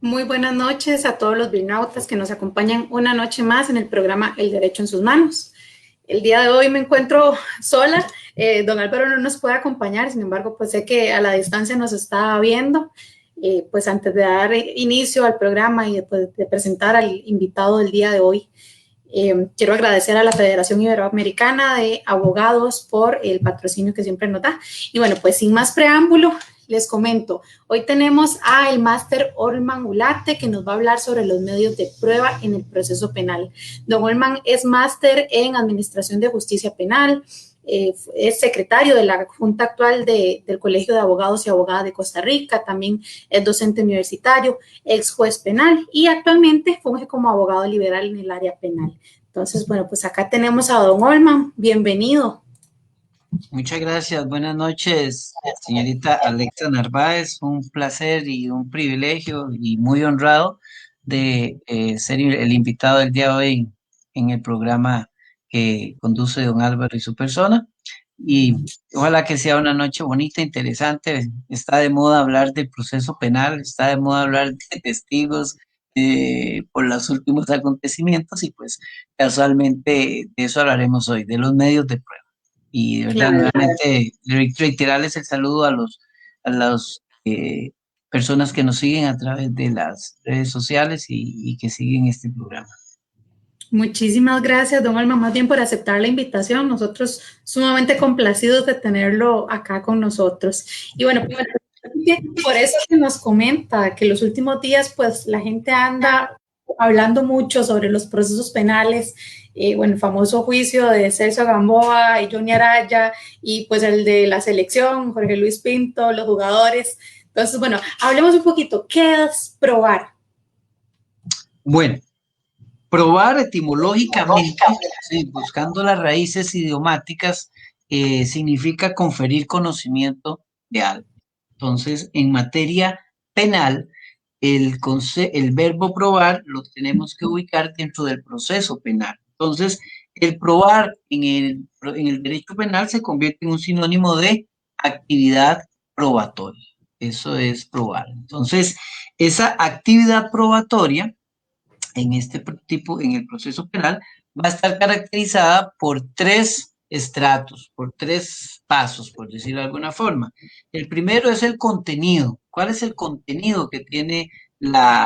Muy buenas noches a todos los Bilnautas que nos acompañan una noche más en el programa El Derecho en sus Manos. El día de hoy me encuentro sola, don Álvaro no nos puede acompañar, sin embargo, pues sé que a la distancia nos está viendo. Pues antes de dar inicio al programa y después de presentar al invitado del día de hoy, quiero agradecer a la Federación Iberoamericana de Abogados por el patrocinio que siempre nos da. Y bueno, pues sin más preámbulo, les comento, hoy tenemos a el máster Olman Ulate que nos va a hablar sobre los medios de prueba en el proceso penal. Don Olman es máster en Administración de Justicia Penal, es secretario de la Junta actual del Colegio de Abogados y Abogadas de Costa Rica, también es docente universitario, ex juez penal y actualmente funge como abogado liberal en el área penal. Entonces, bueno, pues acá tenemos a don Olman, bienvenido. Muchas gracias, buenas noches, señorita Alexa Narváez. Un placer y un privilegio y muy honrado de ser el invitado del día de hoy en el programa que conduce don Álvaro y su persona. Y ojalá que sea una noche bonita, interesante. Está de moda hablar del proceso penal, está de moda hablar de testigos por los últimos acontecimientos y pues casualmente de eso hablaremos hoy, de los medios de prueba. Y de verdad, Claro. nuevamente, reiterarles el saludo a las personas que nos siguen a través de las redes sociales y que siguen este programa. Muchísimas gracias, don Alma, más bien por aceptar la invitación. Nosotros sumamente complacidos de tenerlo acá con nosotros. Y bueno, por eso que nos comenta que los últimos días, pues la gente anda hablando mucho sobre los procesos penales. Bueno, el famoso juicio de Celso Gamboa y Johnny Araya, y pues el de la selección, Jorge Luis Pinto, los jugadores. Entonces, bueno, hablemos un poquito. ¿Qué es probar? Bueno, probar etimológicamente, sí, buscando las raíces idiomáticas, significa conferir conocimiento de algo. Entonces, en materia penal, el verbo probar lo tenemos que ubicar dentro del proceso penal. Entonces, el probar en el derecho penal se convierte en un sinónimo de actividad probatoria. Eso es probar. Entonces, esa actividad probatoria en este tipo, en el proceso penal, va a estar caracterizada por tres estratos, por tres pasos, por decirlo de alguna forma. El primero es el contenido. ¿Cuál es el contenido que tiene la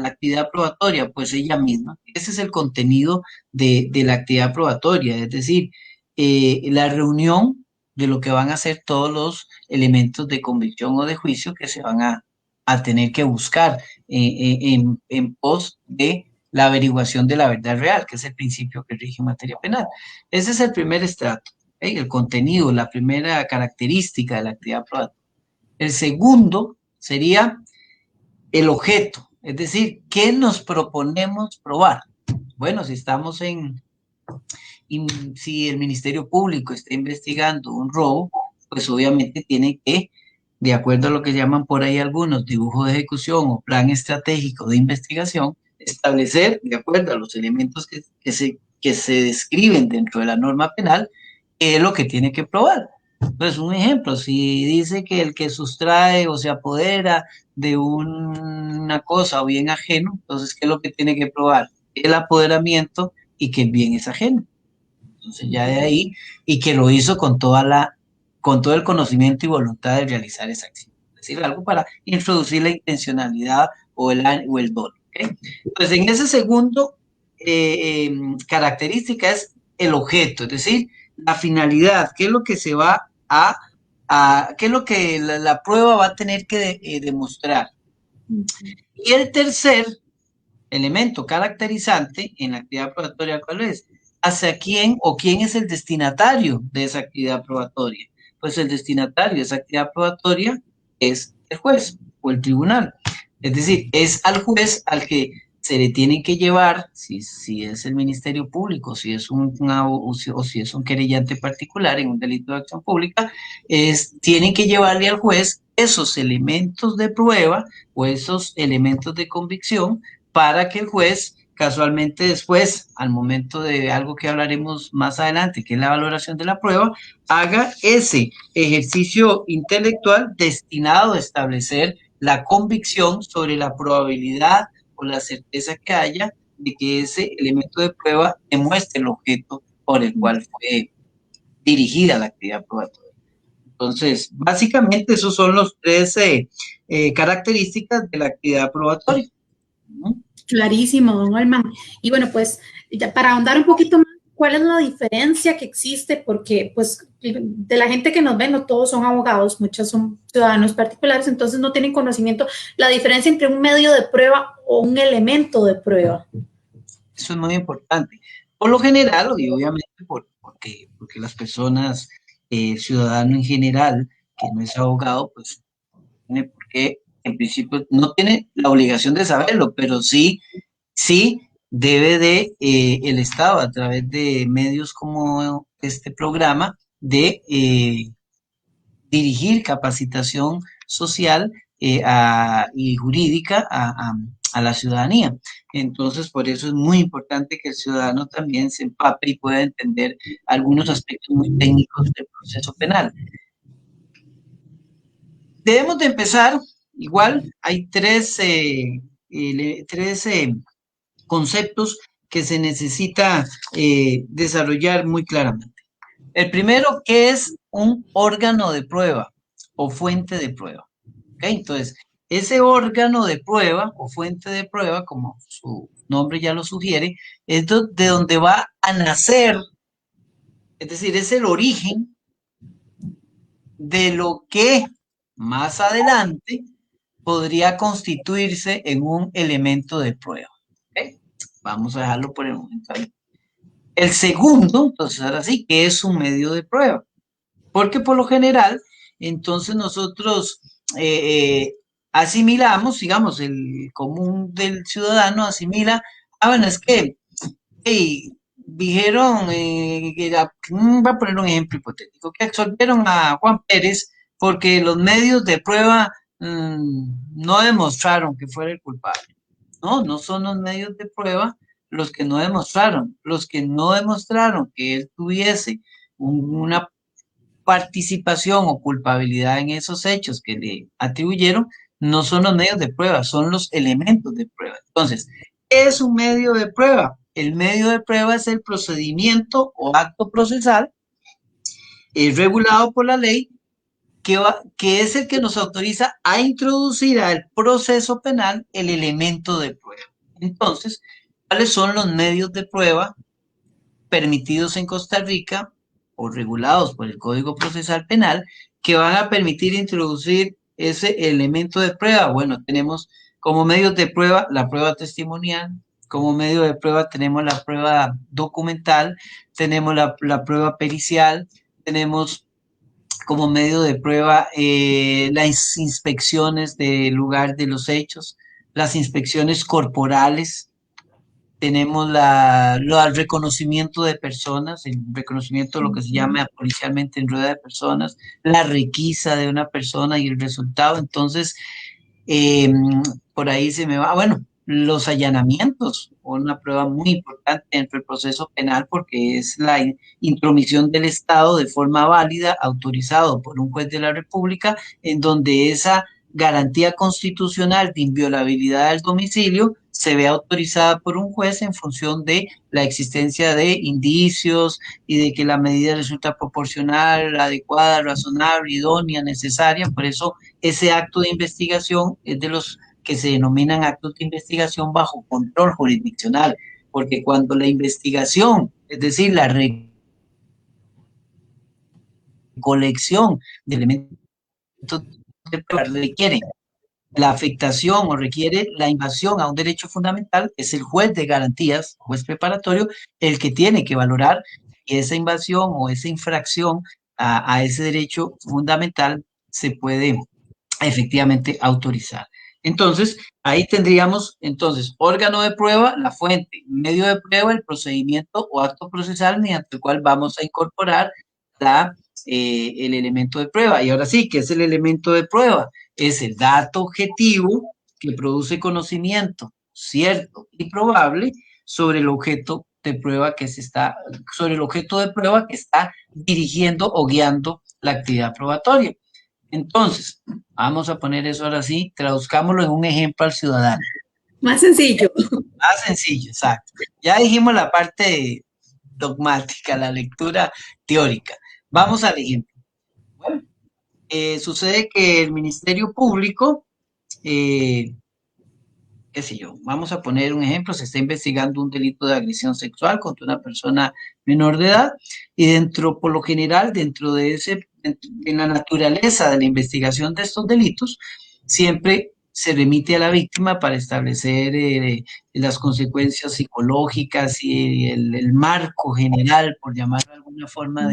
actividad probatoria? Pues ella misma. Ese es el contenido de la actividad probatoria, es decir, la reunión de lo que van a ser todos los elementos de convicción o de juicio que se van a tener que buscar en pos de la averiguación de la verdad real, que es el principio que rige en materia penal. Ese es el primer estrato, el contenido, la primera característica de la actividad probatoria. El segundo sería el objeto, es decir, ¿qué nos proponemos probar? Bueno, si estamos si el Ministerio Público está investigando un robo, pues obviamente tiene que, de acuerdo a lo que llaman por ahí algunos dibujo de ejecución o plan estratégico de investigación, establecer, de acuerdo a los elementos que se describen dentro de la norma penal, qué es lo que tiene que probar. Entonces, un ejemplo, si dice que el que sustrae o se apodera de una cosa o bien ajeno, entonces, ¿qué es lo que tiene que probar? El apoderamiento y que el bien es ajeno. Entonces ya de ahí, y que lo hizo con todo el conocimiento y voluntad de realizar esa acción. Es decir, algo para introducir la intencionalidad o el dolo. ¿Okay? Entonces, en ese segundo característica es el objeto, es decir, la finalidad, qué es lo que se va qué es lo que la prueba va a tener que demostrar. Y el tercer elemento caracterizante en la actividad probatoria, ¿cuál es? ¿Hacia quién o quién es el destinatario de esa actividad probatoria? Pues el destinatario de esa actividad probatoria es el juez o el tribunal. Es decir, es al juez al que se le tiene que llevar, si es el Ministerio Público, si es o si es un querellante particular en un delito de acción pública, tienen que llevarle al juez esos elementos de prueba o esos elementos de convicción para que el juez casualmente después, al momento de algo que hablaremos más adelante, que es la valoración de la prueba, haga ese ejercicio intelectual destinado a establecer la convicción sobre la probabilidad o la certeza que haya de que ese elemento de prueba demuestre el objeto por el cual fue dirigida la actividad probatoria. Entonces, básicamente esos son los tres características de la actividad probatoria. Clarísimo, don Olman. Y bueno, pues ya para ahondar un poquito más, ¿cuál es la diferencia que existe? Porque pues de la gente que nos ve, no todos son abogados, muchos son ciudadanos particulares, entonces no tienen conocimiento. La diferencia entre un medio de prueba o un elemento de prueba. Eso es muy importante. Por lo general, y obviamente porque las personas, ciudadano en general, que no es abogado, pues tiene por qué, en principio, no tiene la obligación de saberlo, pero sí debe de el Estado, a través de medios como este programa, de dirigir capacitación social y jurídica a la ciudadanía. Entonces, por eso es muy importante que el ciudadano también se empape y pueda entender algunos aspectos muy técnicos del proceso penal. Debemos de empezar, igual, hay tres conceptos que se necesita desarrollar muy claramente. El primero, ¿qué es un órgano de prueba o fuente de prueba? ¿Okay? Entonces, ese órgano de prueba o fuente de prueba, como su nombre ya lo sugiere, es de donde va a nacer, es decir, es el origen de lo que más adelante podría constituirse en un elemento de prueba. ¿Okay? Vamos a dejarlo por el momento ahí. El segundo, entonces ahora sí, que es un medio de prueba. Porque por lo general, entonces nosotros asimilamos, digamos, el común del ciudadano asimila, bueno, es que, hey, dijeron, voy a poner un ejemplo hipotético, que absolvieron a Juan Pérez porque los medios de prueba no demostraron que fuera el culpable. No, no son los medios de prueba los que no demostraron. Los que no demostraron que él tuviese una participación o culpabilidad en esos hechos que le atribuyeron, no son los medios de prueba, son los elementos de prueba. Entonces, ¿qué es un medio de prueba? El medio de prueba es el procedimiento o acto procesal regulado por la ley que es el que nos autoriza a introducir al proceso penal el elemento de prueba. Entonces, ¿cuáles son los medios de prueba permitidos en Costa Rica o regulados por el Código Procesal Penal que van a permitir introducir ese elemento de prueba? Bueno, tenemos como medios de prueba la prueba testimonial, como medio de prueba tenemos la prueba documental, tenemos la prueba pericial, tenemos como medio de prueba las inspecciones del lugar de los hechos, las inspecciones corporales, tenemos el reconocimiento de personas, el reconocimiento de lo que se llama policialmente en rueda de personas, la requisa de una persona y el resultado. Entonces, por ahí se me va, bueno, los allanamientos, una prueba muy importante dentro del proceso penal porque es la intromisión del Estado de forma válida, autorizado por un juez de la República, en donde esa garantía constitucional de inviolabilidad del domicilio se ve autorizada por un juez en función de la existencia de indicios y de que la medida resulta proporcional, adecuada, razonable, idónea, necesaria. Por eso ese acto de investigación es de los que se denominan actos de investigación bajo control jurisdiccional, porque cuando la investigación, es decir, la recolección de elementos requiere la afectación o requiere la invasión a un derecho fundamental, es el juez de garantías, juez preparatorio, el que tiene que valorar si esa invasión o esa infracción a ese derecho fundamental se puede efectivamente autorizar. Entonces, ahí tendríamos, entonces, órgano de prueba, la fuente, medio de prueba, el procedimiento o acto procesal mediante el cual vamos a incorporar el elemento de prueba. Y ahora sí, ¿qué es el elemento de prueba? Es el dato objetivo que produce conocimiento cierto y probable sobre el objeto de prueba sobre el objeto de prueba que está dirigiendo o guiando la actividad probatoria. Entonces, vamos a poner eso ahora sí, traduzcámoslo en un ejemplo al ciudadano. Más sencillo. Más sencillo, exacto. Ya dijimos la parte dogmática, la lectura teórica. Vamos al ejemplo. Bueno, sucede que el Ministerio Público, eh, qué sé yo, vamos a poner un ejemplo, se está investigando un delito de agresión sexual contra una persona menor de edad y dentro, por lo general, dentro de de la naturaleza de la investigación de estos delitos, siempre se remite a la víctima para establecer las consecuencias psicológicas y el marco general, por llamarlo de alguna forma,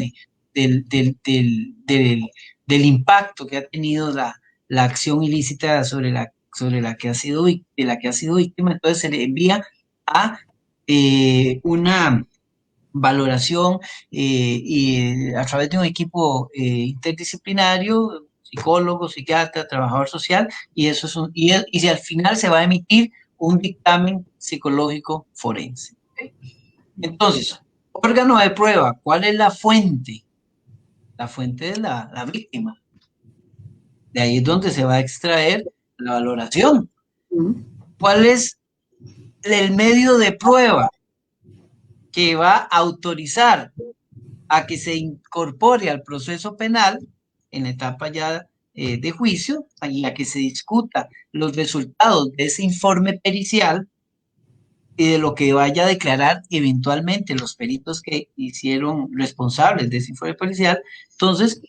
del, del, del, del, del impacto que ha tenido la acción ilícita sobre la que ha sido, de la que ha sido víctima. Entonces se le envía a una valoración y a través de un equipo interdisciplinario, psicólogo, psiquiatra, trabajador social, y eso es y si al final se va a emitir un dictamen psicológico forense. ¿Okay? Entonces, órgano de prueba, ¿cuál es la fuente? La fuente es la víctima. De ahí es donde se va a extraer la valoración. ¿Cuál es el medio de prueba que va a autorizar a que se incorpore al proceso penal en la etapa ya de juicio y a que se discuta los resultados de ese informe pericial y de lo que vaya a declarar eventualmente los peritos que hicieron responsables de ese informe pericial? Entonces,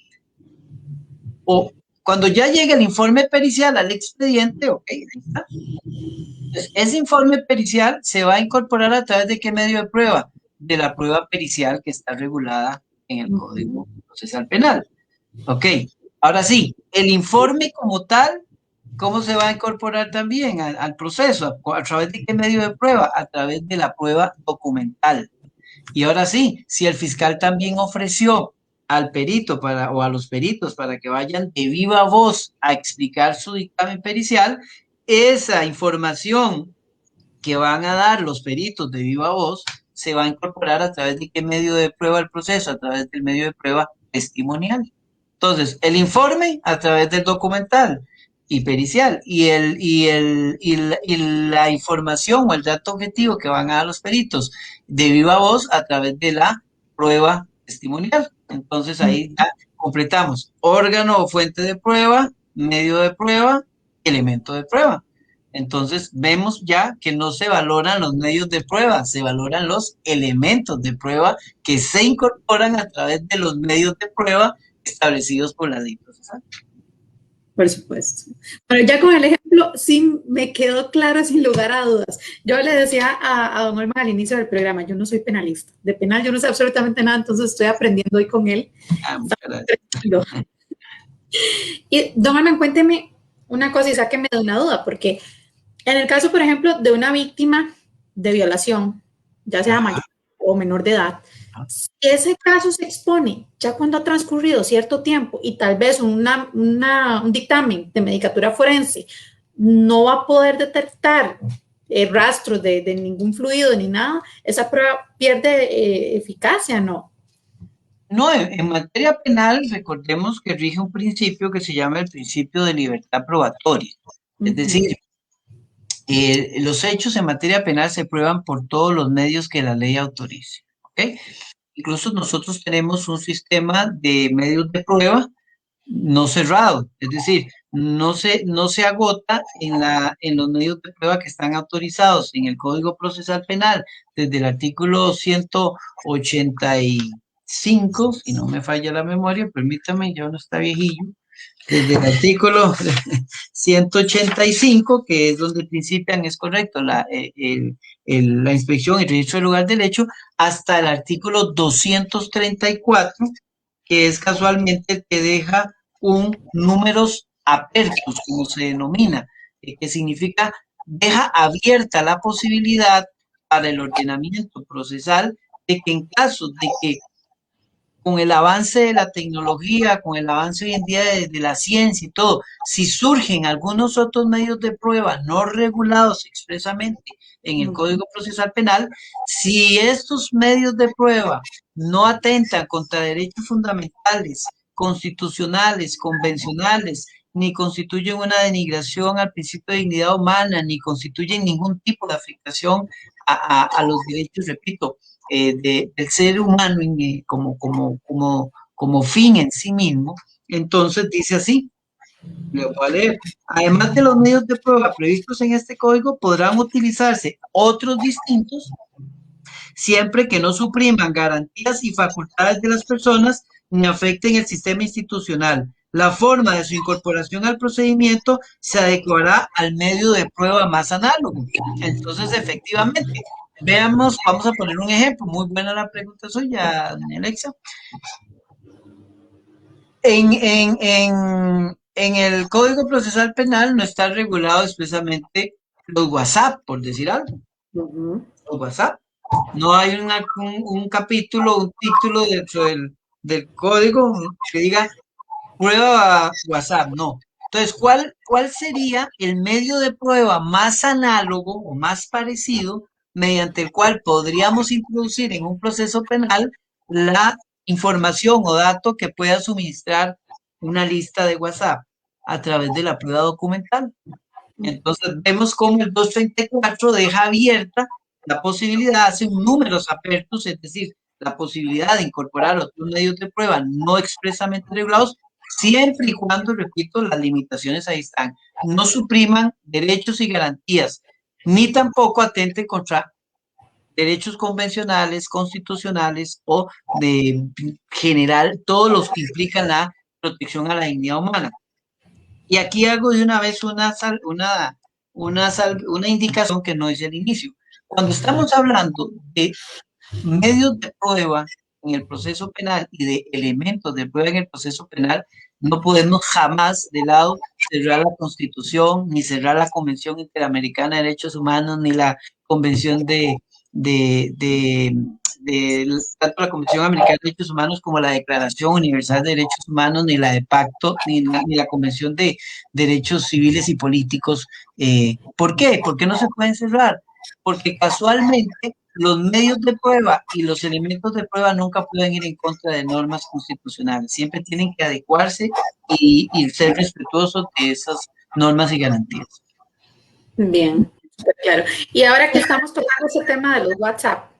o cuando ya llegue el informe pericial al expediente, ok, ahí está. Entonces, ese informe pericial se va a incorporar a través de qué medio de prueba, de la prueba pericial que está regulada en el Código Procesal Penal. Ok, ahora sí, el informe como tal, ¿cómo se va a incorporar también al proceso? ¿A través de qué medio de prueba? A través de la prueba documental. Y ahora sí, si el fiscal también ofreció al perito o a los peritos para que vayan de viva voz a explicar su dictamen pericial, esa información que van a dar los peritos de viva voz se va a incorporar a través de qué medio de prueba el proceso, a través del medio de prueba testimonial. Entonces, el informe a través del documental y pericial y la información o el dato objetivo que van a dar los peritos de viva voz a través de la prueba testimonial. Entonces ahí ya completamos órgano o fuente de prueba, medio de prueba, elemento de prueba. Entonces vemos ya que no se valoran los medios de prueba, se valoran los elementos de prueba que se incorporan a través de los medios de prueba establecidos por la ley procesal. Por supuesto. Bueno, ya con el ejemplo sí me quedó claro sin lugar a dudas. Yo le decía a don Olman al inicio del programa, yo no soy penalista. De penal yo no sé absolutamente nada, entonces estoy aprendiendo hoy con él. Muchas gracias. Y don Olman, cuénteme una cosa y sáqueme de una duda, porque en el caso, por ejemplo, de una víctima de violación, ya sea mayor o menor de edad, si ese caso se expone ya cuando ha transcurrido cierto tiempo y tal vez un dictamen de medicatura forense no va a poder detectar rastros de ningún fluido ni nada, esa prueba pierde eficacia, ¿no? No, en materia penal recordemos que rige un principio que se llama el principio de libertad probatoria. Es decir, los hechos en materia penal se prueban por todos los medios que la ley autorice. ¿Okay? Incluso nosotros tenemos un sistema de medios de prueba no cerrado, es decir, no se agota en los medios de prueba que están autorizados en el Código Procesal Penal, desde el artículo 185, si no me falla la memoria, permítame, ya no está viejillo, desde el artículo 185, que es donde principian, es correcto, la inspección y registro del lugar del hecho, hasta el artículo 234, que es casualmente el que deja un números apertos, como se denomina, que significa deja abierta la posibilidad para el ordenamiento procesal de que en caso de que con el avance de la tecnología, con el avance hoy en día de la ciencia y todo, si surgen algunos otros medios de prueba no regulados expresamente en el Código Procesal Penal, si estos medios de prueba no atentan contra derechos fundamentales constitucionales, convencionales, ni constituyen una denigración al principio de dignidad humana, ni constituyen ningún tipo de afectación a los derechos, repito, del ser humano como fin en sí mismo. Entonces dice así, lo voy a leer. Además de los medios de prueba previstos en este código, podrán utilizarse otros distintos siempre que no supriman garantías y facultades de las personas ni afecten el sistema institucional. La forma de su incorporación al procedimiento se adecuará al medio de prueba más análogo. Entonces, efectivamente, veamos, vamos a poner un ejemplo. Muy buena la pregunta suya, doña Alexa. En el Código Procesal Penal no está regulado expresamente los WhatsApp, por decir algo. Los WhatsApp. No hay un capítulo, un título dentro del código que diga prueba WhatsApp, no. Entonces, ¿cuál sería el medio de prueba más análogo o más parecido mediante el cual podríamos introducir en un proceso penal la información o dato que pueda suministrar una lista de WhatsApp a través de la prueba documental? Entonces, vemos cómo el 234 deja abierta la posibilidad, hace un números apertos, es decir, la posibilidad de incorporar otros medios de prueba no expresamente regulados, siempre y cuando, repito, las limitaciones ahí están, no supriman derechos y garantías, ni tampoco atenten contra derechos convencionales, constitucionales o de general, todos los que implican la protección a la dignidad humana. Y aquí hago de una vez una indicación que no es el inicio. Cuando estamos hablando de medios de prueba en el proceso penal y de elementos de prueba en el proceso penal, no podemos jamás de lado cerrar la Constitución, ni cerrar la Convención Interamericana de Derechos Humanos, ni la Convención de, de, tanto la Convención Americana de Derechos Humanos como la Declaración Universal de Derechos Humanos, ni la de Pacto, ni la Convención de Derechos Civiles y Políticos. ¿Por qué? ¿Por qué no se pueden cerrar? Porque casualmente los medios de prueba y los elementos de prueba nunca pueden ir en contra de normas constitucionales. Siempre tienen que adecuarse y ser respetuosos de esas normas y garantías. Bien, claro. Y ahora que estamos tocando ese tema de los WhatsApp,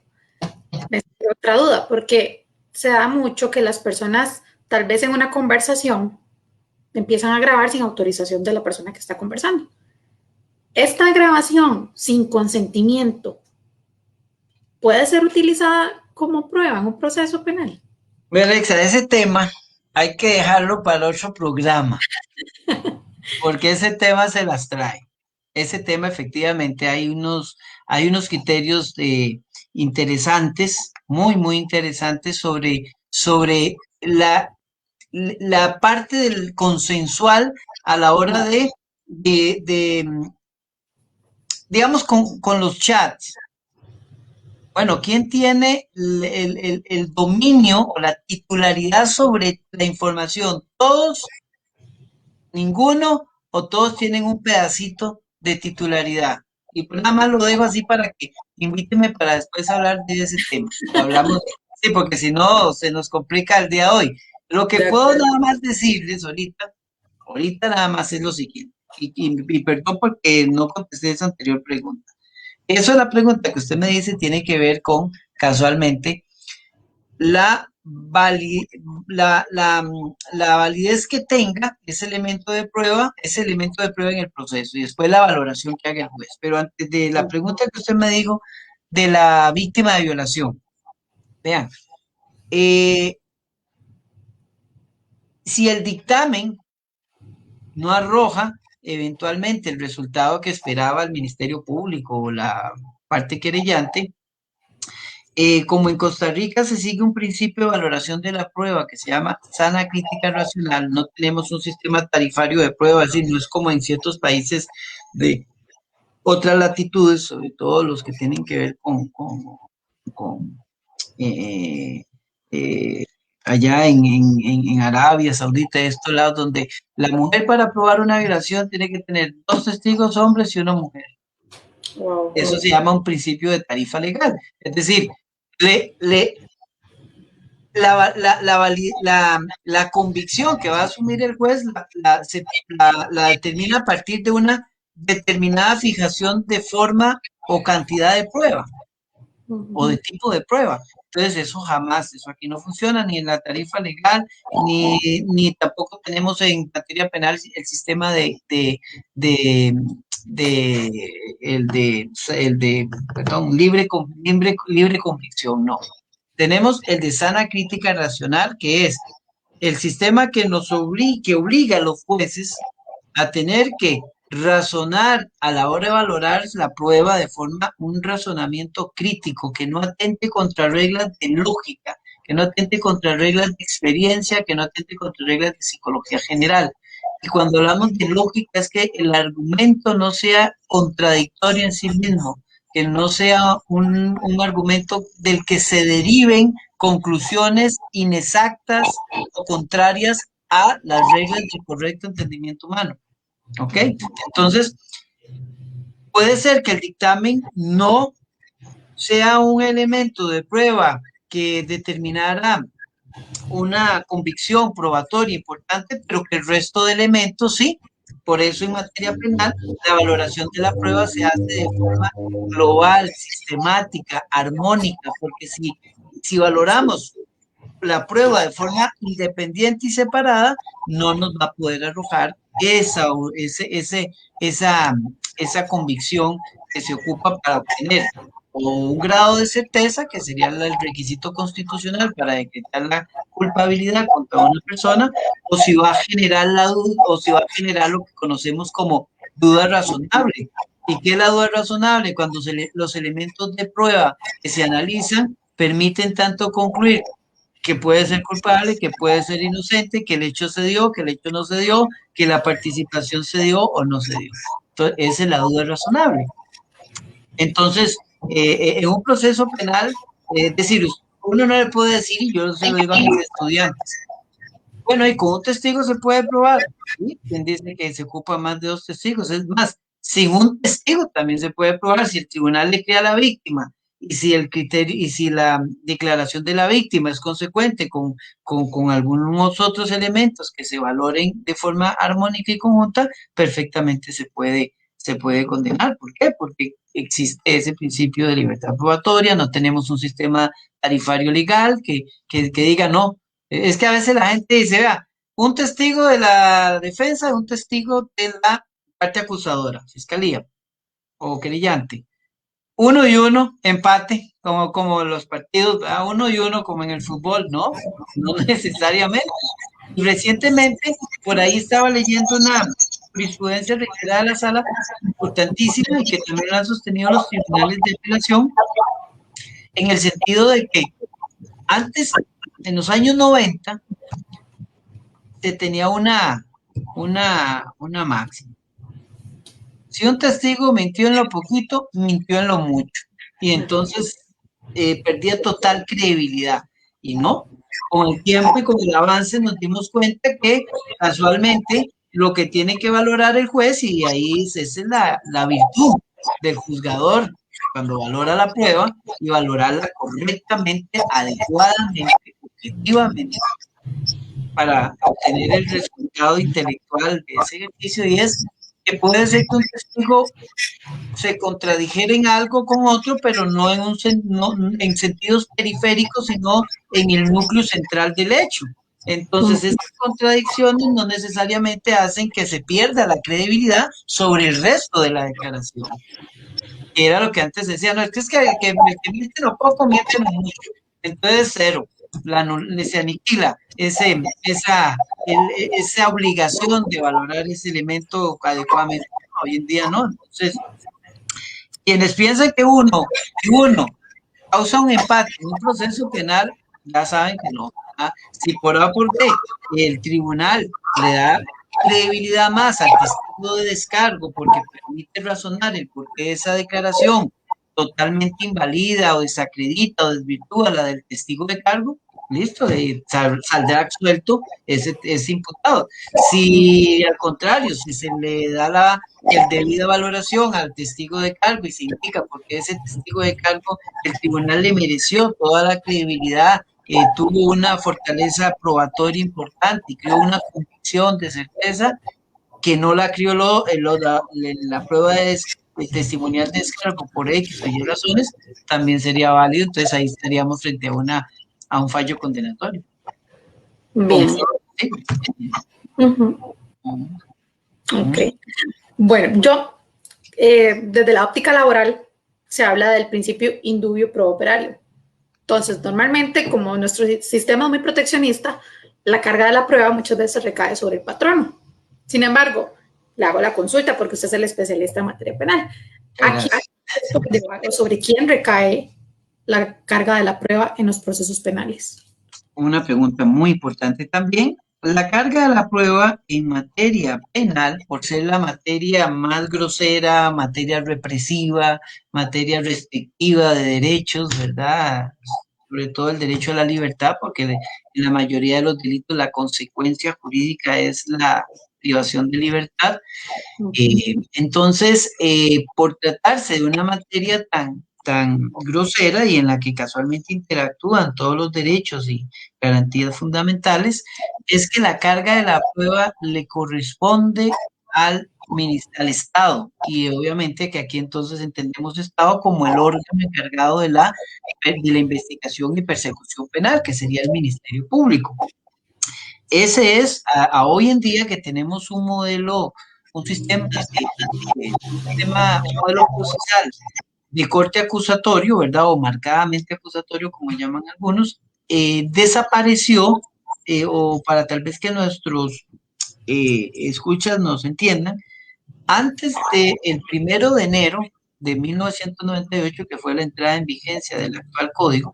me surge otra duda, porque se da mucho que las personas, tal vez en una conversación, empiezan a grabar sin autorización de la persona que está conversando. Esta grabación sin consentimiento puede ser utilizada como prueba en un proceso penal. Bueno, Alexa, ese tema hay que dejarlo para otro programa, porque ese tema se las trae. Ese tema efectivamente hay unos criterios interesantes, muy interesantes sobre la parte del consensual a la hora de digamos, con los chats. Bueno, ¿quién tiene el dominio o la titularidad sobre la información? ¿Todos, ninguno o todos tienen un pedacito de titularidad? Y pues nada más lo dejo así para que invíteme para después hablar de ese tema. Hablamos, sí, porque si no se nos complica el día de hoy. Lo que puedo nada más decirles ahorita nada más es lo siguiente. Y perdón porque no contesté esa anterior pregunta. Eso es la pregunta que usted me dice, tiene que ver con, casualmente, la validez que tenga ese elemento de prueba en el proceso y después la valoración que haga el juez. Pero antes de la pregunta que usted me dijo de la víctima de violación, vean, si el dictamen no arroja eventualmente el resultado que esperaba el Ministerio Público o la parte querellante, como en Costa Rica se sigue un principio de valoración de la prueba que se llama sana crítica racional, no tenemos un sistema tarifario de prueba, así no es como en ciertos países de otras latitudes, sobre todo los que tienen que ver con allá en Arabia Saudita, estos lados donde la mujer para probar una violación tiene que tener 2 testigos hombres y 1 mujer. Wow. Eso se llama un principio de tarifa legal. Es decir, le la convicción que va a asumir el juez la determina a partir de una determinada fijación de forma o cantidad de prueba o de tipo de prueba. Entonces, eso jamás, eso aquí no funciona, ni en la tarifa legal, ni tampoco tenemos en materia penal el sistema de, perdón, libre convicción, no. Tenemos el de sana crítica racional, que es el sistema que que obliga a los jueces a tener que razonar a la hora de valorar la prueba de forma, un razonamiento crítico, que no atente contra reglas de lógica, que no atente contra reglas de experiencia, que no atente contra reglas de psicología general. Y cuando hablamos de lógica es que el argumento no sea contradictorio en sí mismo, que no sea un argumento del que se deriven conclusiones inexactas o contrarias a las reglas de correcto entendimiento humano. ¿Ok? Entonces, puede ser que el dictamen no sea un elemento de prueba que determinara una convicción probatoria importante, pero que el resto de elementos sí. Por eso en materia penal la valoración de la prueba se hace de forma global, sistemática, armónica, porque si valoramos la prueba de forma independiente y separada, no nos va a poder arrojar esa convicción que se ocupa para obtener o un grado de certeza, que sería el requisito constitucional para decretar la culpabilidad contra una persona, o si va a generar la duda, o si va a generar lo que conocemos como duda razonable. ¿Y qué es la duda razonable? Cuando los elementos de prueba que se analizan permiten tanto concluir que puede ser culpable, que puede ser inocente, que el hecho se dio, que el hecho no se dio, que la participación se dio o no se dio. Entonces, esa es la duda razonable. Entonces, en un proceso penal, es decir, uno no le puede decir, y yo se lo digo a mis estudiantes, bueno, y con un testigo se puede probar. ¿Sí? ¿Quién dice que se ocupa más de 2 testigos? Es más, sin un testigo también se puede probar si el tribunal le crea a la víctima y si el criterio y si la declaración de la víctima es consecuente con algunos otros elementos que se valoren de forma armónica y conjunta, perfectamente se puede condenar. ¿Por qué? Porque existe ese principio de libertad probatoria, no tenemos un sistema tarifario legal que diga no. Es que a veces la gente dice, vea, un testigo de la defensa, un testigo de la parte acusadora, fiscalía o querellante. 1-1, empate, como los partidos, ¿verdad? 1-1 como en el fútbol, no, no necesariamente. Y recientemente, por ahí estaba leyendo una jurisprudencia reiterada de la sala, importantísima, y que también lo han sostenido los tribunales de apelación, en el sentido de que antes, en los años 90, se tenía una máxima. Si un testigo mintió en lo poquito, mintió en lo mucho. Y entonces perdía total credibilidad. Y no, con el tiempo y con el avance nos dimos cuenta que casualmente lo que tiene que valorar el juez, y ahí esa es la virtud del juzgador, cuando valora la prueba y valorarla correctamente, adecuadamente, objetivamente, para obtener el resultado intelectual de ese ejercicio, y es que puede ser que un testigo se contradijera en algo con otro, pero no en sentidos periféricos, sino en el núcleo central del hecho. Entonces, estas contradicciones no necesariamente hacen que se pierda la credibilidad sobre el resto de la declaración. Era lo que antes decía, no, es que el que miente no poco, miente no mucho. Entonces, cero. Se aniquila esa obligación de valorar ese elemento adecuadamente. Hoy en día no. Entonces, quienes piensan que uno causa un empate en un proceso penal, ya saben que no. Si por A por B el tribunal le da credibilidad más al testigo de descargo porque permite razonar el porqué de esa declaración totalmente invalida o desacredita o desvirtúa la del testigo de cargo, listo, saldrá absuelto ese imputado. Si al contrario, si se le da el debida valoración al testigo de cargo y se indica porque ese testigo de cargo el tribunal le mereció toda la credibilidad tuvo una fortaleza probatoria importante y creó una convicción de certeza que no la crió la prueba de testimonial de descargo por X o Y razones, también sería válido, entonces ahí estaríamos frente a un fallo condenatorio. Bien. Sí. Ok. Bueno, yo, desde la óptica laboral, se habla del principio indubio pro operario. Entonces, normalmente, como nuestro sistema es muy proteccionista, la carga de la prueba muchas veces recae sobre el patrono. Sin embargo, le hago la consulta porque usted es el especialista en materia penal. Aquí, sobre quién recae la carga de la prueba en los procesos penales. Una pregunta muy importante también. La carga de la prueba en materia penal, por ser la materia más grosera, materia represiva, materia restrictiva de derechos, ¿verdad? Sobre todo el derecho a la libertad, porque en la mayoría de los delitos la consecuencia jurídica es la privación de libertad. Entonces, por tratarse de una materia tan grosera y en la que casualmente interactúan todos los derechos y garantías fundamentales, es que la carga de la prueba le corresponde al Estado. Y obviamente que aquí entonces entendemos Estado como el órgano encargado de la investigación y persecución penal, que sería el Ministerio Público. Ese es a hoy en día que tenemos un modelo, un sistema un modelo procesal de corte acusatorio, ¿verdad? O marcadamente acusatorio, como llaman algunos, desapareció, o para tal vez que nuestros escuchas nos entiendan, antes del 1 de enero de 1998, que fue la entrada en vigencia del actual código,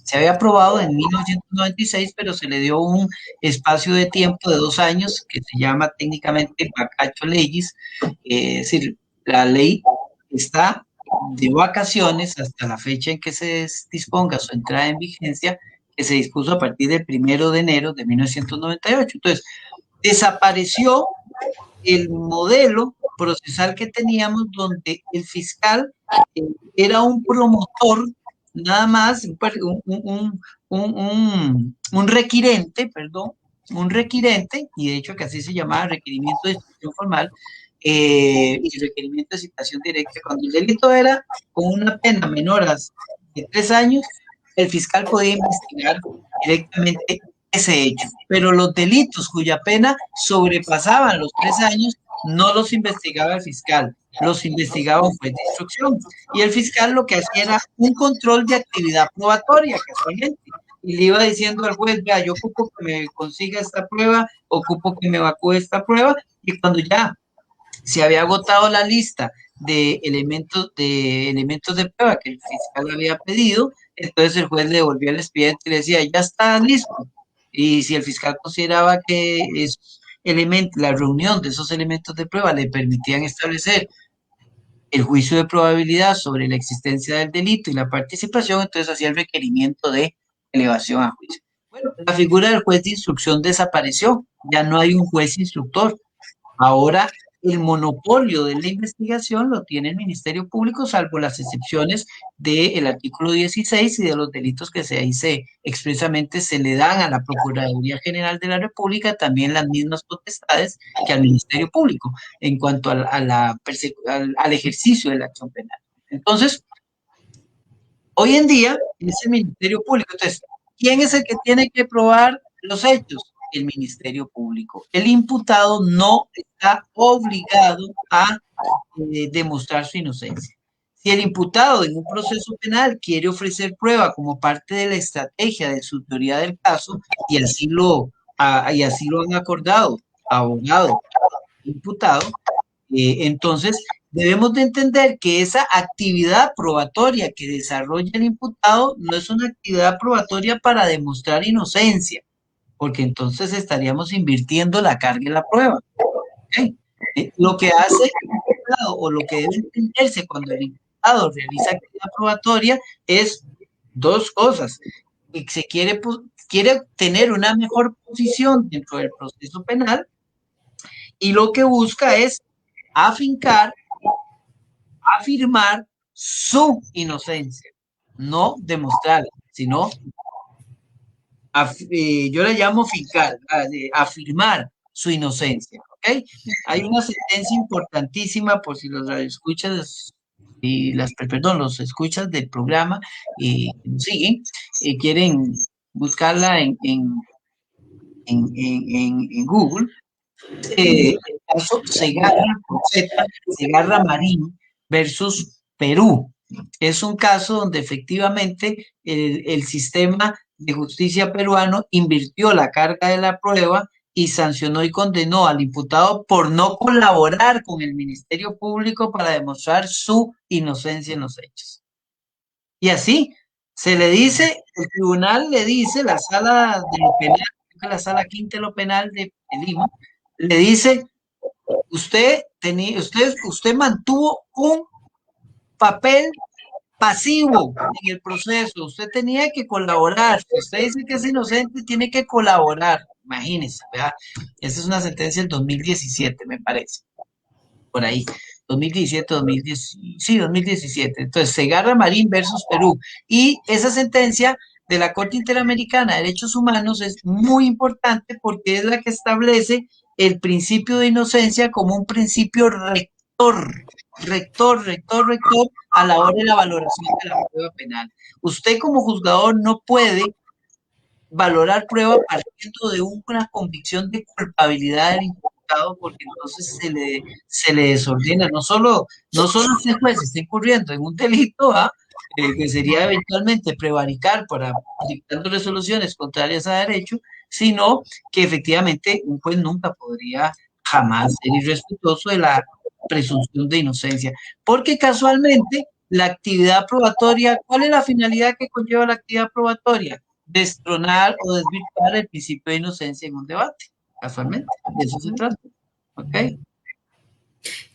se había aprobado en 1996, pero se le dio un espacio de tiempo de 2 años que se llama técnicamente vacatio legis, es decir, la ley está de vacaciones hasta la fecha en que se disponga su entrada en vigencia, que se dispuso a partir del 1 de enero de 1998. Entonces, desapareció el modelo procesal que teníamos donde el fiscal era un promotor, nada más, un requirente, perdón, un requirente, y de hecho que así se llamaba requerimiento de instrucción formal, y requerimiento de citación directa. Cuando el delito era con una pena menor de 3 años, el fiscal podía investigar directamente ese hecho, pero los delitos cuya pena sobrepasaban los 3 años no los investigaba el fiscal, los investigaba un juez de instrucción, y el fiscal lo que hacía era un control de actividad probatoria, casualmente, y le iba diciendo al juez, vea, yo ocupo que me consiga esta prueba, ocupo que me evacúe esta prueba, y cuando ya se había agotado la lista de elementos de prueba que el fiscal había pedido, entonces el juez le devolvía el expediente y le decía, ya está listo. Y si el fiscal consideraba que la reunión de esos elementos de prueba le permitían establecer el juicio de probabilidad sobre la existencia del delito y la participación, entonces hacía el requerimiento de elevación a juicio. Bueno, la figura del juez de instrucción desapareció, ya no hay un juez instructor. Ahora el monopolio de la investigación lo tiene el Ministerio Público, salvo las excepciones del artículo 16 y de los delitos que expresamente se le dan a la Procuraduría General de la República, también las mismas potestades que al Ministerio Público en cuanto al ejercicio de la acción penal. Entonces, hoy en día es el Ministerio Público. Entonces, ¿quién es el que tiene que probar los hechos? El Ministerio Público. El imputado no está obligado a demostrar su inocencia. Si el imputado en un proceso penal quiere ofrecer prueba como parte de la estrategia de su teoría del caso, y así lo han acordado abogado, imputado, entonces debemos de entender que esa actividad probatoria que desarrolla el imputado no es una actividad probatoria para demostrar inocencia, porque entonces estaríamos invirtiendo la carga en la prueba. ¿Okay? Lo que hace el imputado, o lo que debe entenderse cuando el imputado realiza actividad probatoria, es dos cosas. Que quiere tener una mejor posición dentro del proceso penal, y lo que busca es afincar, afirmar su inocencia, no demostrarla, sino yo le llamo fincar, afirmar su inocencia, ¿ok? Hay una sentencia importantísima por si los escuchas y los escuchas del programa que nos siguen, quieren buscarla en Google. El caso Segarra Marín versus Perú. Es un caso donde efectivamente el sistema de justicia peruano invirtió la carga de la prueba y sancionó y condenó al imputado por no colaborar con el Ministerio Público para demostrar su inocencia en los hechos. Y así se le dice, el tribunal le dice, la sala de lo penal, la sala quinta de lo penal de Lima, le dice, usted mantuvo un papel pasivo en el proceso, usted tenía que colaborar, si usted dice que es inocente, tiene que colaborar, imagínense, ¿verdad? Esa es una sentencia del 2017, me parece, por ahí, 2017, 2017, entonces Segarra Marín versus Perú, y esa sentencia de la Corte Interamericana de Derechos Humanos es muy importante porque es la que establece el principio de inocencia como un principio rector a la hora de la valoración de la prueba penal. Usted como juzgador no puede valorar prueba partiendo de una convicción de culpabilidad del imputado porque entonces se le desordena. No solo este juez está incurriendo en un delito, que sería eventualmente prevaricar para dictando resoluciones contrarias a derecho, sino que efectivamente un juez nunca podría jamás ser irrespetuoso de la presunción de inocencia, porque casualmente la actividad probatoria, ¿cuál es la finalidad que conlleva la actividad probatoria? Destronar o desvirtuar el principio de inocencia en un debate, casualmente, de eso se trata, ¿ok?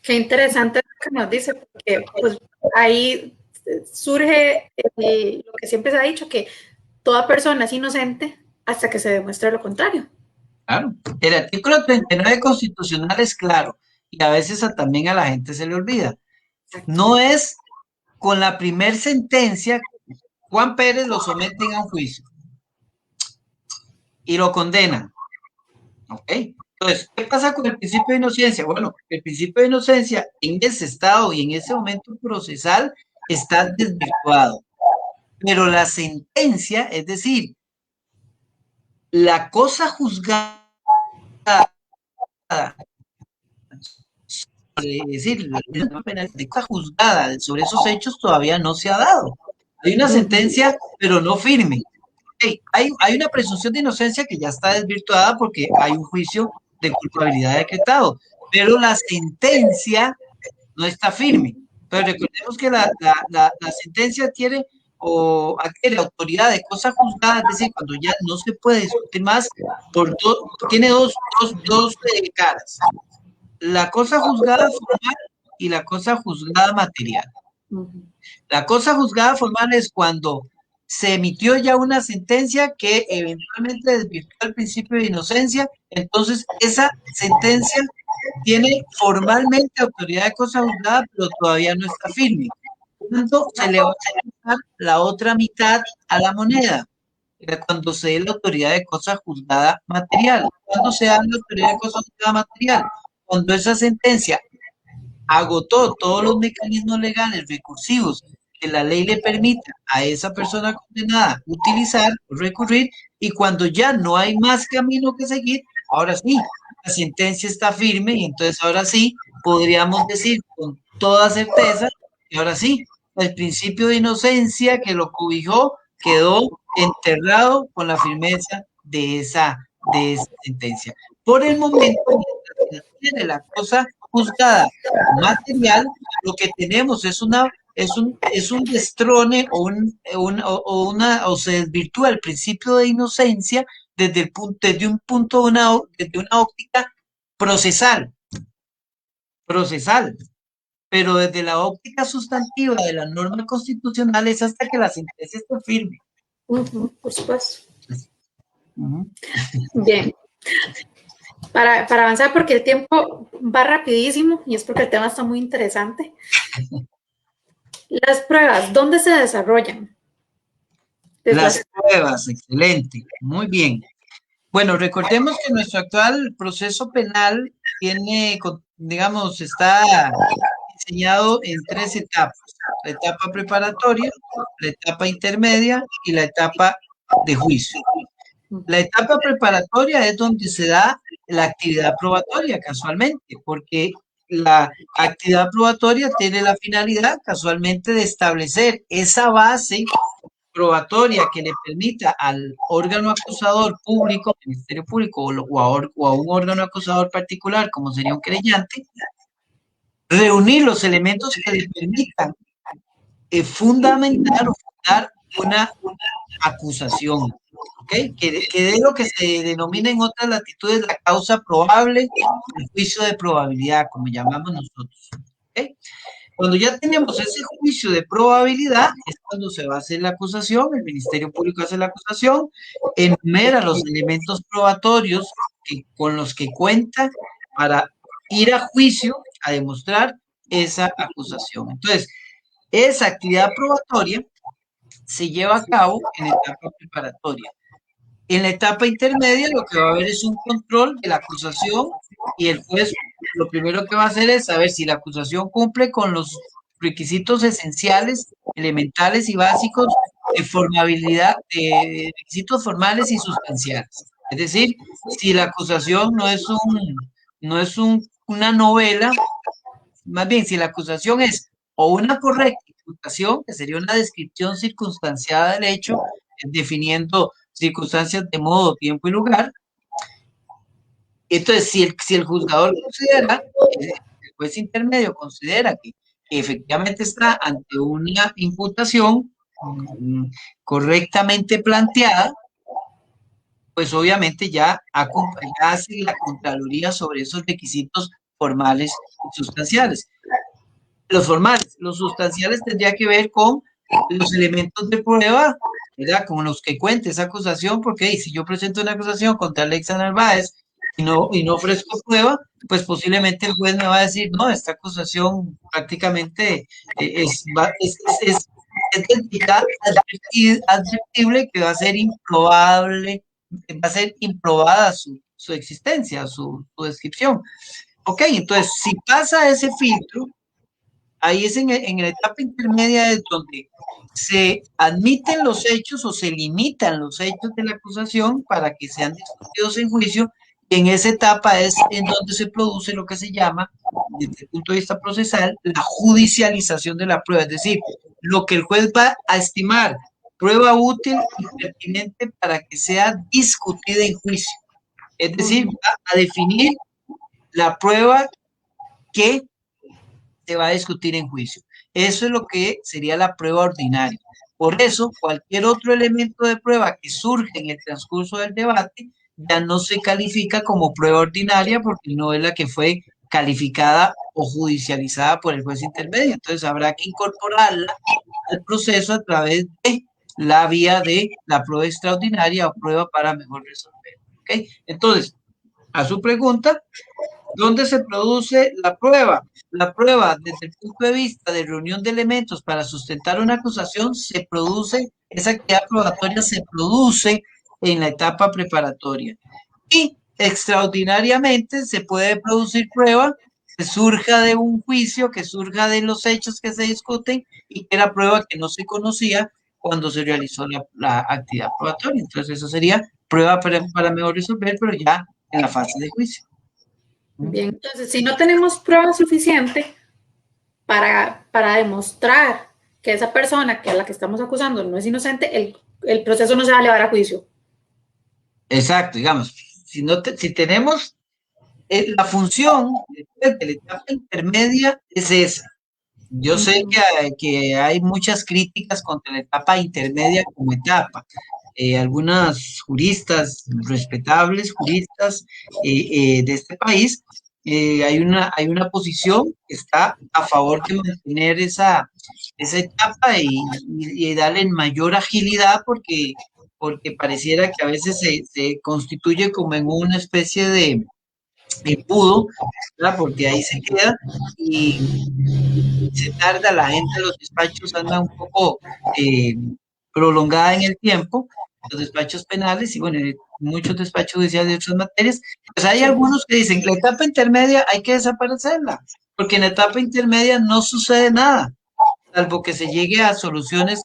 Qué interesante lo que nos dice, porque pues ahí surge lo que siempre se ha dicho, que toda persona es inocente hasta que se demuestre lo contrario. Claro, el artículo 39 constitucional es claro, y a veces también a la gente se le olvida. No es con la primer sentencia, Juan Pérez lo someten a un juicio y lo condenan, ¿ok? Entonces, ¿qué pasa con el principio de inocencia? Bueno, el principio de inocencia en ese estado y en ese momento procesal está desvirtuado, pero la sentencia, es decir, la cosa juzgada, es decir, la penal de cosa juzgada sobre esos hechos todavía no se ha dado. Hay una sentencia, pero no firme. Okay, hay una presunción de inocencia que ya está desvirtuada porque hay un juicio de culpabilidad decretado, pero la sentencia no está firme. Pero recordemos que la sentencia adquiere o adquiere autoridad de cosa juzgada, es decir, cuando ya no se puede discutir más, tiene dos caras. La cosa juzgada formal y la cosa juzgada material. La cosa juzgada formal es cuando se emitió ya una sentencia que eventualmente desvirtuó el principio de inocencia, entonces esa sentencia tiene formalmente autoridad de cosa juzgada, pero todavía no está firme. Cuando se le va a dar la otra mitad a la moneda, cuando se dé la autoridad de cosa juzgada material. Cuando se da la autoridad de cosa juzgada material, cuando esa sentencia agotó todos los mecanismos legales recursivos que la ley le permita a esa persona condenada utilizar o recurrir, y cuando ya no hay más camino que seguir, ahora sí, la sentencia está firme y entonces ahora sí podríamos decir con toda certeza que ahora sí, el principio de inocencia que lo cobijó quedó enterrado con la firmeza de esa sentencia. Por el momento, mientras se tiene la cosa juzgada material, lo que tenemos es un destrone o se desvirtúa el principio de inocencia desde una óptica procesal, pero desde la óptica sustantiva de la norma constitucional es hasta que la sentencia esté firme. Por supuesto. Bien. Para avanzar, porque el tiempo va rapidísimo y es porque el tema está muy interesante. Las pruebas, ¿dónde se desarrollan? pruebas, excelente, muy bien. Bueno, recordemos que nuestro actual proceso penal tiene, digamos, está diseñado en 3 etapas: la etapa preparatoria, la etapa intermedia y la etapa de juicio. La etapa preparatoria es donde se da la actividad probatoria, casualmente, porque la actividad probatoria tiene la finalidad, casualmente, de establecer esa base probatoria que le permita al órgano acusador público, Ministerio Público, o a un órgano acusador particular, como sería un querellante, reunir los elementos que le permitan fundamentar o fundar una acusación, ¿ok? Que de lo que se denomina en otras latitudes la causa probable, el juicio de probabilidad, como llamamos nosotros, ¿ok? Cuando ya tenemos ese juicio de probabilidad, es cuando se va a hacer la acusación, el Ministerio Público hace la acusación, enumera los elementos probatorios con los que cuenta para ir a juicio a demostrar esa acusación. Entonces, esa actividad probatoria se lleva a cabo en etapa preparatoria. En la etapa intermedia lo que va a haber es un control de la acusación, y el juez lo primero que va a hacer es saber si la acusación cumple con los requisitos esenciales, elementales y básicos de formabilidad, de requisitos formales y sustanciales. Es decir, si la acusación no es una novela, más bien si la acusación es o una correcta imputación, que sería una descripción circunstanciada del hecho, definiendo circunstancias de modo, tiempo y lugar. Entonces, si el juzgador considera, el juez intermedio considera que efectivamente está ante una imputación correctamente planteada, pues obviamente ya hace la Contraloría sobre esos requisitos formales y sustanciales. Los formales, los sustanciales tendría que ver con los elementos de prueba, ¿verdad? Con los que cuente esa acusación, porque si yo presento una acusación contra Alexa Narváez y no ofrezco prueba, pues posiblemente el juez me va a decir, no, esta acusación prácticamente es de entidad admitible, que va a ser improbable, va a ser improbada su existencia, su descripción. Ok, entonces, si pasa ese filtro, ahí es en la etapa intermedia es donde se admiten los hechos o se limitan los hechos de la acusación para que sean discutidos en juicio, y en esa etapa es en donde se produce lo que se llama, desde el punto de vista procesal, la judicialización de la prueba, es decir, lo que el juez va a estimar prueba útil y pertinente para que sea discutida en juicio. Es decir, va a definir la prueba que se va a discutir en juicio. Eso es lo que sería la prueba ordinaria. Por eso, cualquier otro elemento de prueba que surge en el transcurso del debate ya no se califica como prueba ordinaria, porque no es la que fue calificada o judicializada por el juez intermedio. Entonces habrá que incorporarla al proceso a través de la vía de la prueba extraordinaria o prueba para mejor resolver. ¿Okay? Entonces, a su pregunta, ¿dónde se produce la prueba? La prueba, desde el punto de vista de reunión de elementos para sustentar una acusación, esa actividad probatoria se produce en la etapa preparatoria. Y extraordinariamente se puede producir prueba que surja de un juicio, que surja de los hechos que se discuten, y que era prueba que no se conocía cuando se realizó la actividad probatoria. Entonces, eso sería prueba para mejor resolver, pero ya en la fase de juicio. Bien, entonces, si no tenemos prueba suficiente para demostrar que esa persona que a la que estamos acusando no es inocente, el proceso no se va a llevar a juicio. Exacto, digamos, si tenemos la función de la etapa intermedia es esa. Yo sé que hay muchas críticas contra la etapa intermedia como etapa. Algunas juristas, respetables juristas de este país, hay una posición que está a favor de mantener esa etapa y darle mayor agilidad, porque pareciera que a veces se constituye como en una especie de embudo, ¿verdad? Porque ahí se queda y se tarda, la gente de los despachos anda un poco prolongada en el tiempo, los despachos penales y bueno, muchos despachos judiciales de otras materias, pues hay algunos que dicen, la etapa intermedia hay que desaparecerla, porque en la etapa intermedia no sucede nada, salvo que se llegue a soluciones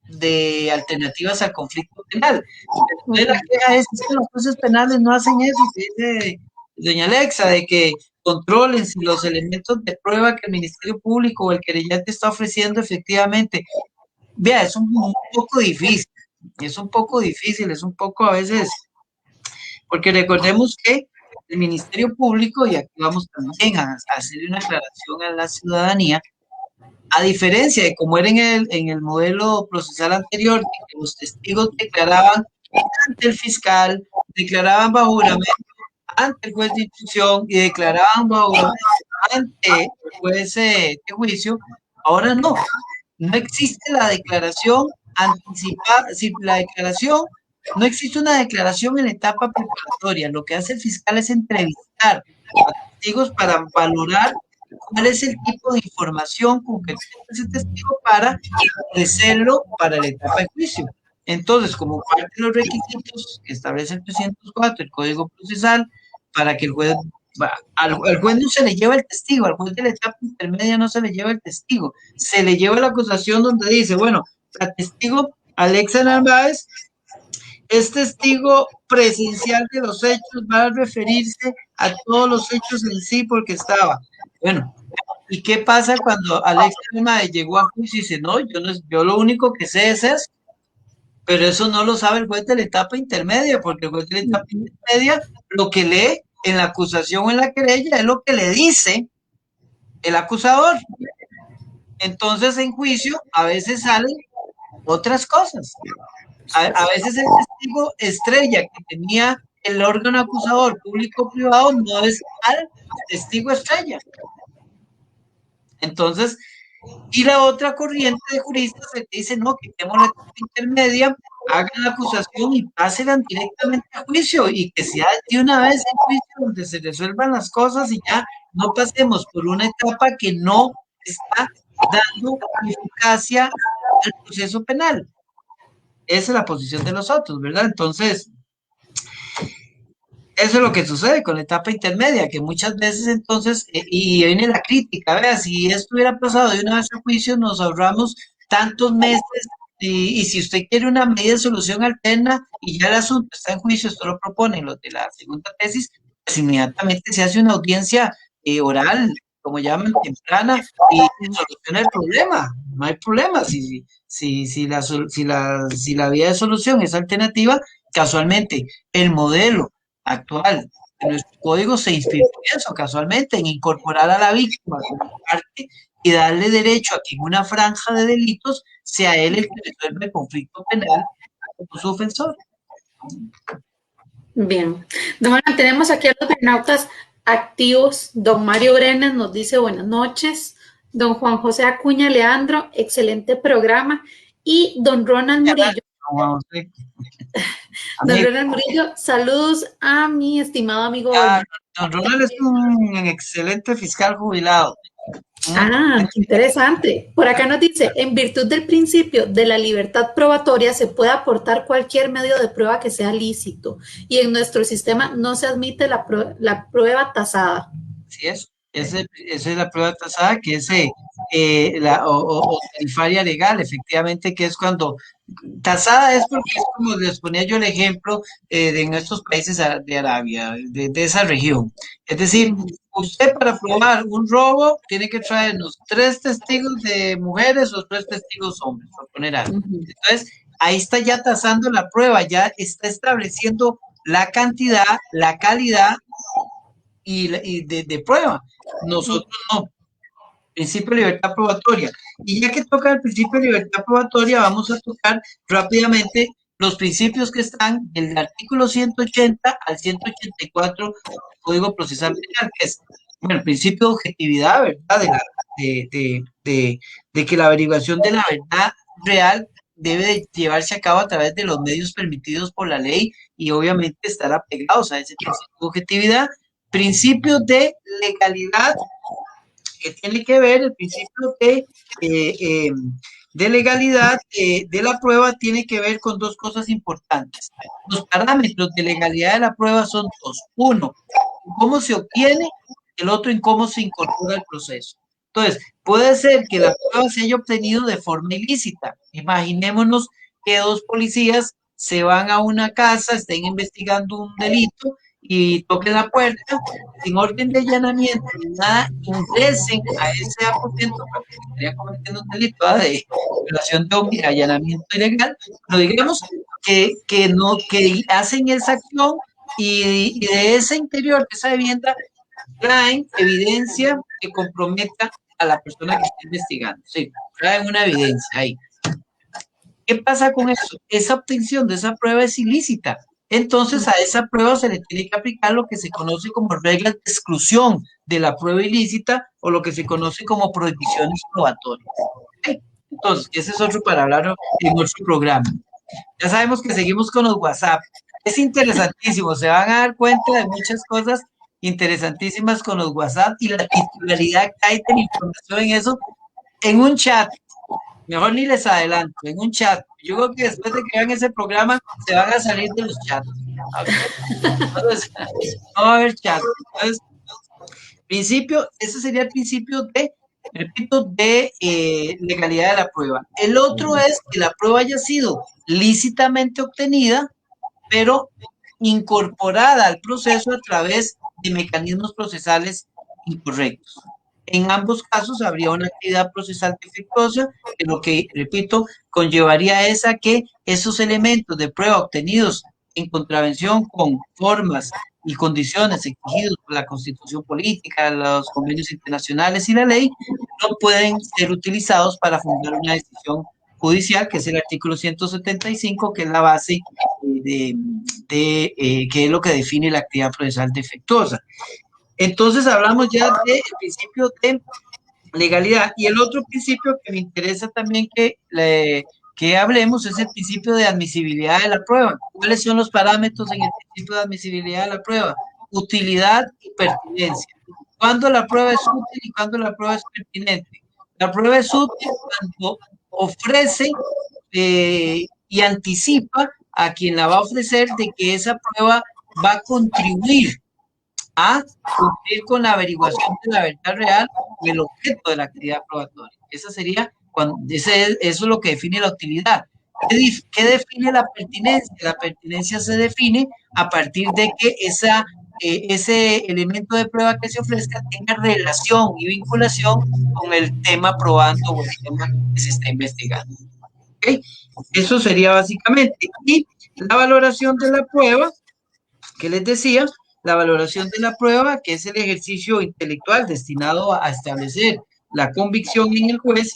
de alternativas al conflicto penal. Entonces, la queja es que los jueces penales no hacen eso, que dice doña Alexa, de que controlen si los elementos de prueba que el Ministerio Público o el querellante está ofreciendo efectivamente. Vea, es un poco difícil, es un poco a veces, porque recordemos que el Ministerio Público, y aquí vamos también a hacer una aclaración a la ciudadanía, a diferencia de como era en el modelo procesal anterior, que los testigos declaraban ante el fiscal, declaraban bajo juramento ante el juez de instrucción y declaraban bajo juramento ante el juez de juicio, ahora no. No existe la declaración anticipada, si la declaración, no existe una declaración en la etapa preparatoria. Lo que hace el fiscal es entrevistar a testigos para valorar cuál es el tipo de información con que tiene ese testigo para ofrecerlo para la etapa de juicio. Entonces, como parte de los requisitos que establece el 304, el Código Procesal, para que el juez, al juez no se le lleva el testigo, al juez de la etapa intermedia no se le lleva el testigo, se le lleva la acusación donde dice, bueno, la testigo Alexa Narváez es testigo presencial de los hechos, va a referirse a todos los hechos en sí porque estaba. Bueno, ¿y qué pasa cuando Alexa Narváez llegó a juicio y dice, no, yo lo único que sé es eso? Pero eso no lo sabe el juez de la etapa intermedia, porque el juez de la etapa intermedia lo que lee en la acusación o en la querella es lo que le dice el acusador. Entonces, en juicio, a veces salen otras cosas. A veces el testigo estrella que tenía el órgano acusador público-privado no es al testigo estrella. Entonces, y la otra corriente de juristas que dice, no, quitemos la etapa intermedia, hagan la acusación y pásenla directamente a juicio y que sea de una vez en juicio donde se resuelvan las cosas y ya no pasemos por una etapa que no está dando eficacia al proceso penal. Esa es la posición de los otros, ¿verdad? Entonces, eso es lo que sucede con la etapa intermedia, que muchas veces entonces, y viene la crítica, vea, si esto hubiera pasado de una vez a juicio, nos ahorramos tantos meses, y si usted quiere una medida de solución alterna y ya el asunto está en juicio, esto lo proponen los de la segunda tesis, pues inmediatamente se hace una audiencia oral, como llaman, temprana, y se soluciona el problema, no hay problema, si la vía de solución es alternativa, casualmente, el modelo actual de nuestro código se inspira en eso, casualmente, en incorporar a la víctima como parte y darle derecho a que en una franja de delitos sea él el que resuelva el conflicto penal con su ofensor. Bien. Don, tenemos aquí a los internautas activos. Don Mario Brenes nos dice buenas noches. Don Juan José Acuña Leandro, excelente programa. Y don Ronald Murillo. Don Ronald Murillo, saludos a mi estimado amigo. Don Ronald es un excelente fiscal jubilado. Ah, qué interesante. Por acá nos dice, en virtud del principio de la libertad probatoria se puede aportar cualquier medio de prueba que sea lícito y en nuestro sistema no se admite la prueba tasada. Así es, esa es la prueba tasada que es o tarifaria legal, efectivamente, que es cuando tasada es porque es como les ponía yo el ejemplo de nuestros países de Arabia, de esa región. Es decir, usted para probar un robo tiene que traernos 3 testigos de mujeres o 3 testigos hombres, por poner algo. Entonces, ahí está ya tasando la prueba, ya está estableciendo la cantidad, la calidad y de prueba. Nosotros no. Principio de libertad probatoria. Y ya que toca el principio de libertad probatoria, vamos a tocar rápidamente los principios que están del artículo 180 al 184 del Código Procesal Penal, que es, bueno, el principio de objetividad, ¿verdad? De que la averiguación de la verdad real debe de llevarse a cabo a través de los medios permitidos por la ley y obviamente estar apegados a ese principio de objetividad. Principios de legalidad, que tiene que ver el principio de de legalidad de la prueba tiene que ver con dos cosas importantes. Los parámetros de legalidad de la prueba son dos. Uno, cómo se obtiene, el otro en cómo se incorpora al proceso. Entonces, puede ser que la prueba se haya obtenido de forma ilícita. Imaginémonos que dos policías se van a una casa, estén investigando un delito y toquen la puerta, sin orden de allanamiento, nada, ingresen a ese aposento porque estarían cometiendo un delito de violación de allanamiento ilegal, pero digamos que hacen esa acción y de ese interior, de esa vivienda, traen evidencia que comprometa a la persona que está investigando. Sí, traen una evidencia ahí. ¿Qué pasa con eso? Esa obtención de esa prueba es ilícita. Entonces a esa prueba se le tiene que aplicar lo que se conoce como reglas de exclusión de la prueba ilícita o lo que se conoce como prohibiciones probatorias. ¿Okay? Entonces, ese es otro para hablar en otro programa. Ya sabemos que seguimos con los WhatsApp. Es interesantísimo, se van a dar cuenta de muchas cosas interesantísimas con los WhatsApp y la titularidad que hay de la información en eso, en un chat. Mejor ni les adelanto, en un chat. Yo creo que después de que vean ese programa, se van a salir de los chats. Entonces, no va a haber chat. Entonces, ese sería el principio de, repito, de legalidad de la prueba. El otro es que la prueba haya sido lícitamente obtenida, pero incorporada al proceso a través de mecanismos procesales incorrectos. En ambos casos habría una actividad procesal defectuosa, que lo que, repito, conllevaría es a que esos elementos de prueba obtenidos en contravención con formas y condiciones exigidos por la Constitución política, los convenios internacionales y la ley, no pueden ser utilizados para fundar una decisión judicial, que es el artículo 175, que es la base que es lo que define la actividad procesal defectuosa. Entonces hablamos ya del principio de legalidad. Y el otro principio que me interesa también que hablemos es el principio de admisibilidad de la prueba. ¿Cuáles son los parámetros en el principio de admisibilidad de la prueba? Utilidad y pertinencia. ¿Cuándo la prueba es útil y cuándo la prueba es pertinente? La prueba es útil cuando ofrece y anticipa a quien la va a ofrecer de que esa prueba va a contribuir a cumplir con la averiguación de la verdad real y el objeto de la actividad probatoria. Esa sería, eso es lo que define la utilidad. ¿Qué define la pertinencia? La pertinencia se define a partir de que ese elemento de prueba que se ofrezca tenga relación y vinculación con el tema probando o el tema que se está investigando. ¿Okay? Eso sería básicamente. Y la valoración de la prueba, que les decía, la valoración de la prueba, que es el ejercicio intelectual destinado a establecer la convicción en el juez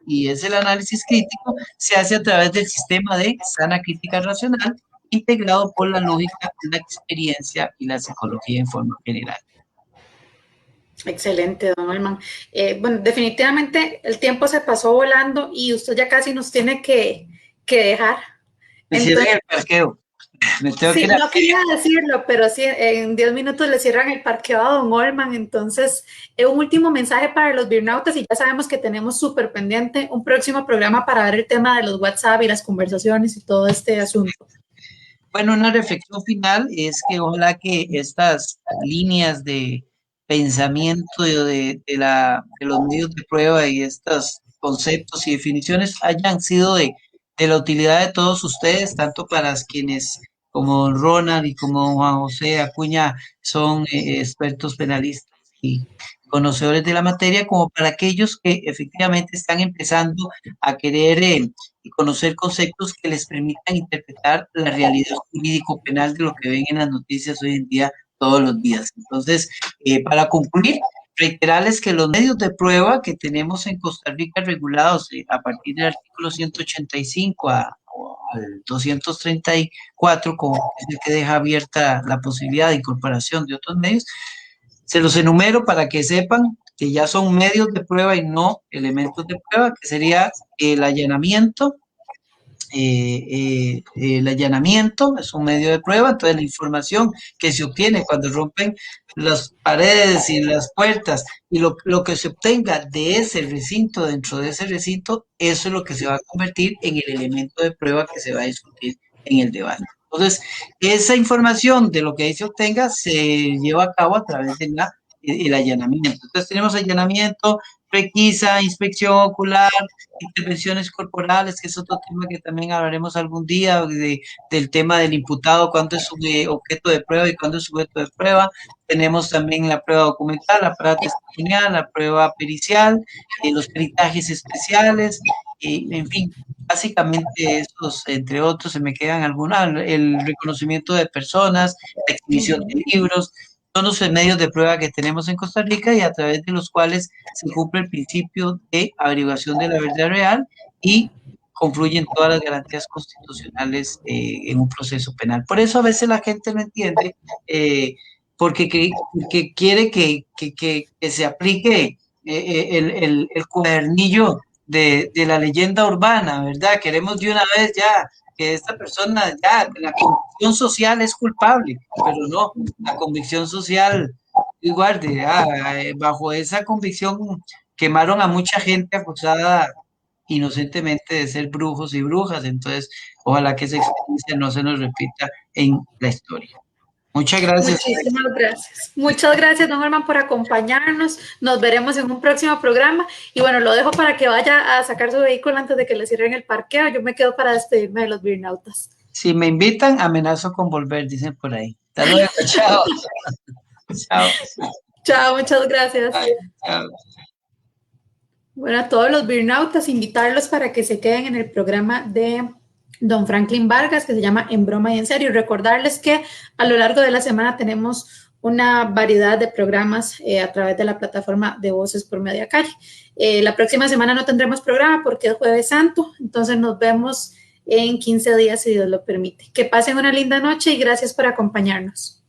y es el análisis crítico, se hace a través del sistema de sana crítica racional, integrado por la lógica, la experiencia y la psicología en forma general. Excelente, don Olman. Bueno, definitivamente el tiempo se pasó volando y usted ya casi nos tiene que dejar. Me cierran el parqueo. Sí, no quería decirlo, pero sí, en 10 minutos le cierran el parqueo a don Olman. Entonces, un último mensaje para los birnautas y ya sabemos que tenemos súper pendiente un próximo programa para ver el tema de los WhatsApp y las conversaciones y todo este asunto. Bueno, una reflexión final es que ojalá que estas líneas de pensamiento de los medios de prueba y estos conceptos y definiciones hayan sido de la utilidad de todos ustedes, tanto para quienes como don Ronald y como Juan José Acuña son expertos penalistas y conocedores de la materia, como para aquellos que efectivamente están empezando a querer y conocer conceptos que les permitan interpretar la realidad jurídico-penal de lo que ven en las noticias hoy en día, todos los días. Entonces, para concluir, reiterarles que los medios de prueba que tenemos en Costa Rica regulados a partir del artículo 185 al 234, como es el que deja abierta la posibilidad de incorporación de otros medios, se los enumero para que sepan que ya son medios de prueba y no elementos de prueba, que sería el allanamiento, el allanamiento es un medio de prueba, entonces la información que se obtiene cuando rompen las paredes y las puertas y lo que se obtenga de ese recinto, dentro de ese recinto, eso es lo que se va a convertir en el elemento de prueba que se va a discutir en el debate. Entonces, esa información de lo que ahí se obtenga se lleva a cabo a través de el allanamiento. Entonces, tenemos allanamiento, requisa, inspección ocular, intervenciones corporales, que es otro tema que también hablaremos algún día, del tema del imputado, cuándo es su objeto de prueba y cuándo es sujeto de prueba. Tenemos también la prueba documental, la prueba testimonial, la prueba pericial, los peritajes especiales, en fin, básicamente estos, entre otros, se me quedan algunos, el reconocimiento de personas, la exhibición de libros, son los medios de prueba que tenemos en Costa Rica y a través de los cuales se cumple el principio de averiguación de la verdad real y confluyen todas las garantías constitucionales en un proceso penal. Por eso a veces la gente no entiende, porque quiere que se aplique el cuadernillo de la leyenda urbana, ¿verdad? Queremos de una vez ya que esta persona, ya, la convicción social es culpable, pero no, la convicción social, igual, bajo esa convicción quemaron a mucha gente acusada inocentemente de ser brujos y brujas, entonces ojalá que esa experiencia no se nos repita en la historia. Muchas gracias. Muchísimas gracias. Muchas gracias, don Germán, por acompañarnos. Nos veremos en un próximo programa. Y bueno, lo dejo para que vaya a sacar su vehículo antes de que le cierren el parqueo. Yo me quedo para despedirme de los Beernautas. Si me invitan, amenazo con volver, dicen por ahí. Hasta luego, chao. Chao. Chao, muchas gracias. Chao. Bueno, a todos los Beernautas, invitarlos para que se queden en el programa de don Franklin Vargas, que se llama En Broma y en Serio. Y recordarles que a lo largo de la semana tenemos una variedad de programas a través de la plataforma de Voces por Media Calle. La próxima semana no tendremos programa porque es Jueves Santo, entonces nos vemos en 15 días si Dios lo permite. Que pasen una linda noche y gracias por acompañarnos.